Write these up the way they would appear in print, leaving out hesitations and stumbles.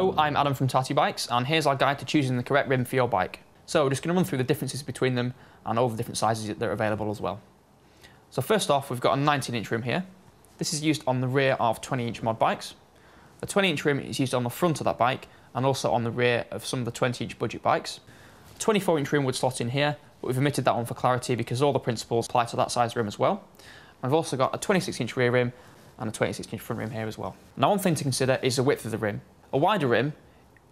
Hello, I'm Adam from Tati Bikes, and here's our guide to choosing the correct rim for your bike. So we're just going to run through the differences between them and all the different sizes that are available as well. So first off, we've got a 19-inch rim here. This is used on the rear of 20-inch mod bikes. The 20-inch rim is used on the front of that bike and also on the rear of some of the 20-inch budget bikes. The 24-inch rim would slot in here, but we've omitted that one for clarity because all the principles apply to that size rim as well. And we've also got a 26-inch rear rim and a 26-inch front rim here as well. Now, one thing to consider is the width of the rim. A wider rim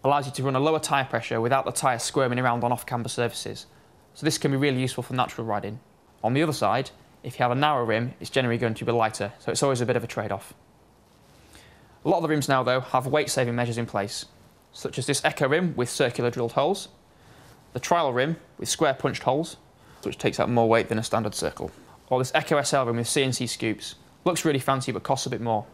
allows you to run a lower tyre pressure without the tyre squirming around on off-camber surfaces. So this can be really useful for natural riding. On the other side, if you have a narrow rim, it's generally going to be lighter, so it's always a bit of a trade-off. A lot of the rims now, though, have weight-saving measures in place, such as this Echo rim with circular drilled holes, the Trial rim with square punched holes, which takes out more weight than a standard circle, or this Echo SL rim with CNC scoops. Looks really fancy but costs a bit more.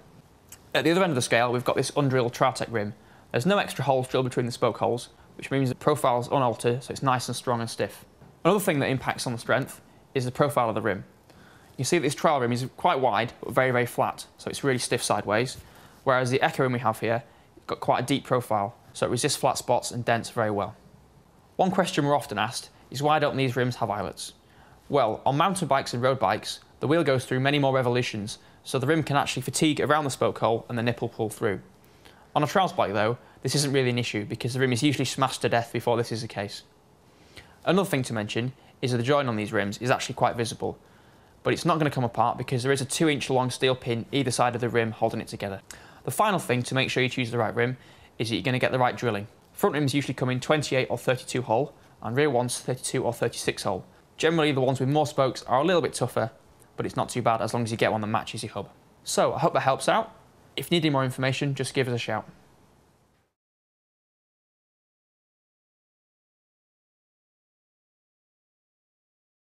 At the other end of the scale, we've got this undrilled Travtech rim. There's no extra holes drilled between the spoke holes, which means the profile is unaltered, so it's nice and strong and stiff. Another thing that impacts on the strength is the profile of the rim. You see that this Trial rim is quite wide, but very, very flat, so it's really stiff sideways, whereas the Echo rim we have here has got quite a deep profile, so it resists flat spots and dents very well. One question we're often asked is why don't these rims have eyelets? Well, on mountain bikes and road bikes, the wheel goes through many more revolutions, so the rim can actually fatigue around the spoke hole and the nipple pull through. On a trials bike though, this isn't really an issue because the rim is usually smashed to death before this is the case. Another thing to mention is that the join on these rims is actually quite visible, but it's not going to come apart because there is a 2-inch long steel pin either side of the rim holding it together. The final thing to make sure you choose the right rim is that you're going to get the right drilling. Front rims usually come in 28 or 32 hole and rear ones 32 or 36 hole. Generally the ones with more spokes are a little bit tougher, but it's not too bad as long as you get one that matches your hub. So I hope that helps out. If you need any more information, just give us a shout.